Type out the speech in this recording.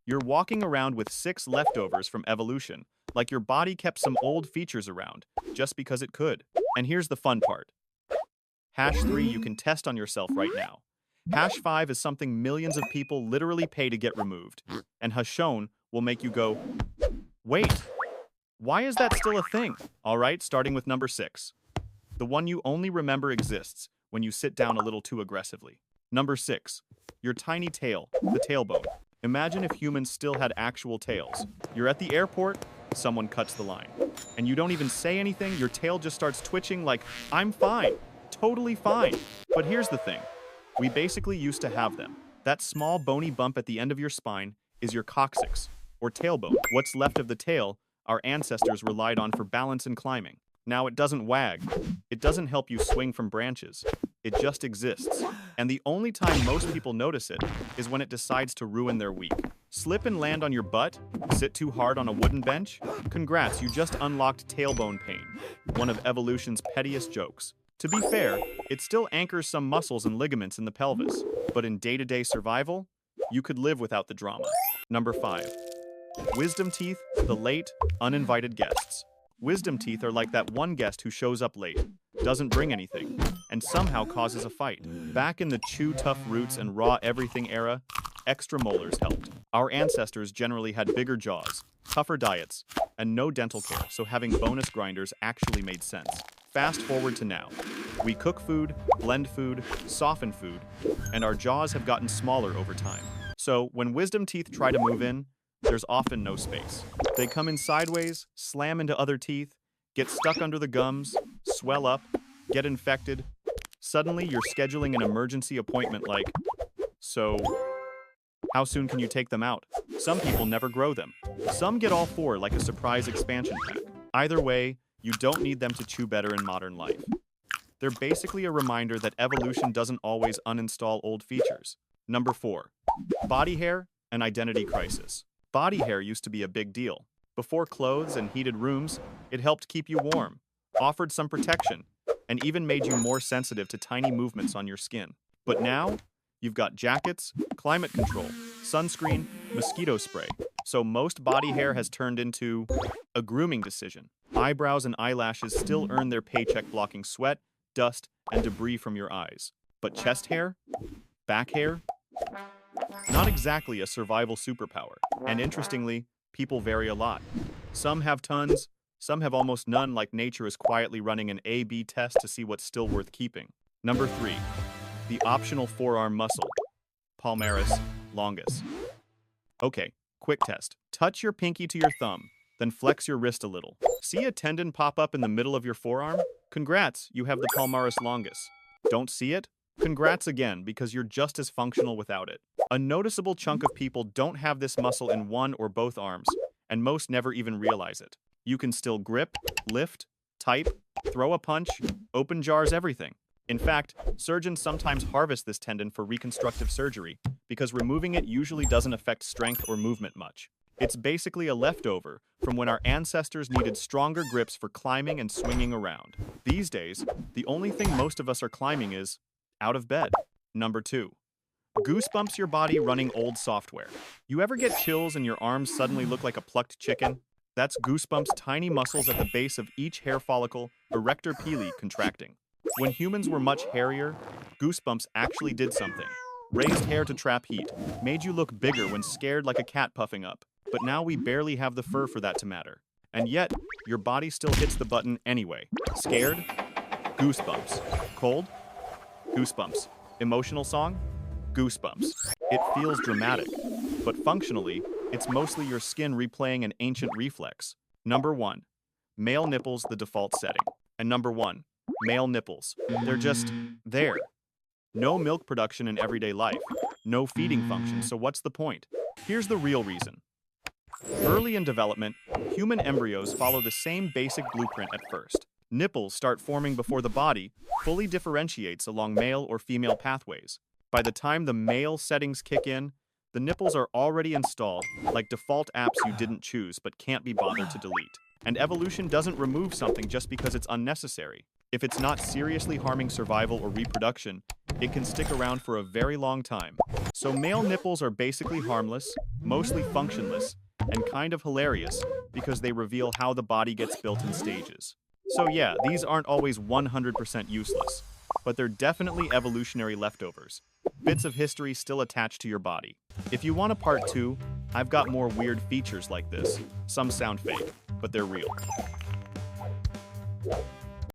You're walking around with 6 leftovers from evolution, like your body kept some old features around, just because it could. And here's the fun part. Hash 3 you can test on yourself right now. Hash 5 is something millions of people literally pay to get removed. And Hashone will make you go, wait, why is that still a thing? Alright, starting with number 6. The one you only remember exists when you sit down a little too aggressively. Number 6. Your tiny tail, the tailbone. Imagine if humans still had actual tails. You're at the airport, someone cuts the line. And you don't even say anything, your tail just starts twitching like, I'm fine, totally fine. But here's the thing. We basically used to have them. That small bony bump at the end of your spine is your coccyx, or tailbone. What's left of the tail, our ancestors relied on for balance and climbing. Now it doesn't wag. It doesn't help you swing from branches. It just exists. And the only time most people notice it is when it decides to ruin their week. Slip and land on your butt? Sit too hard on a wooden bench? Congrats, you just unlocked tailbone pain, one of evolution's pettiest jokes. To be fair, it still anchors some muscles and ligaments in the pelvis, but in day-to-day survival, you could live without the drama. Number 5. Wisdom teeth, the late, uninvited guests. Wisdom teeth are like that one guest who shows up late, doesn't bring anything, and somehow causes a fight. Back in the chew tough roots and raw everything era, extra molars helped. Our ancestors generally had bigger jaws, tougher diets, and no dental care, so having bonus grinders actually made sense. Fast forward to now. We cook food, blend food, soften food, and our jaws have gotten smaller over time. So when wisdom teeth try to move in, there's often no space. They come in sideways, slam into other teeth, get stuck under the gums, swell up, get infected. Suddenly, you're scheduling an emergency appointment like, so, how soon can you take them out? Some people never grow them. Some get all 4 like a surprise expansion pack. Either way, you don't need them to chew better in modern life. They're basically a reminder that evolution doesn't always uninstall old features. Number 4. Body hair and identity crisis. Body hair used to be a big deal. Before clothes and heated rooms, it helped keep you warm, offered some protection, and even made you more sensitive to tiny movements on your skin. But now, you've got jackets, climate control, sunscreen, mosquito spray. So most body hair has turned into a grooming decision. Eyebrows and eyelashes still earn their paycheck blocking sweat, dust, and debris from your eyes. But chest hair? Back hair? Not exactly a survival superpower. And interestingly, people vary a lot. Some have tons, some have almost none, like nature is quietly running an A/B test to see what's still worth keeping. Number 3. The optional forearm muscle. Palmaris longus. Okay, quick test. Touch your pinky to your thumb, then flex your wrist a little. See a tendon pop up in the middle of your forearm? Congrats, you have the palmaris longus. Don't see it? Congrats again, because you're just as functional without it. A noticeable chunk of people don't have this muscle in one or both arms, and most never even realize it. You can still grip, lift, type, throw a punch, open jars, everything. In fact, surgeons sometimes harvest this tendon for reconstructive surgery because removing it usually doesn't affect strength or movement much. It's basically a leftover from when our ancestors needed stronger grips for climbing and swinging around. These days, the only thing most of us are climbing is out of bed. Number 2. Goosebumps your body running old software. You ever get chills and your arms suddenly look like a plucked chicken? That's Goosebumps' tiny muscles at the base of each hair follicle, erector pili, contracting. When humans were much hairier, Goosebumps actually did something. Raised hair to trap heat, made you look bigger when scared like a cat puffing up. But now we barely have the fur for that to matter. And yet, your body still hits the button anyway. Scared? Goosebumps. Cold? Goosebumps. Emotional song? Goosebumps. It feels dramatic, but functionally, it's mostly your skin replaying an ancient reflex. Number 1. Male nipples, the default setting. And number 1. Male nipples. They're just there. No milk production in everyday life. No feeding function, so what's the point? Here's the real reason. Early in development, human embryos follow the same basic blueprint at first. Nipples start forming before the body fully differentiates along male or female pathways. By the time the male settings kick in, the nipples are already installed, like default apps you didn't choose but can't be bothered to delete. And evolution doesn't remove something just because it's unnecessary. If it's not seriously harming survival or reproduction, it can stick around for a very long time. So male nipples are basically harmless, mostly functionless, and kind of hilarious because they reveal how the body gets built in stages. So yeah, these aren't always 100% useless, but they're definitely evolutionary leftovers. Bits of history still attached to your body. If you want a part 2, I've got more weird features like this. Some sound fake, but they're real.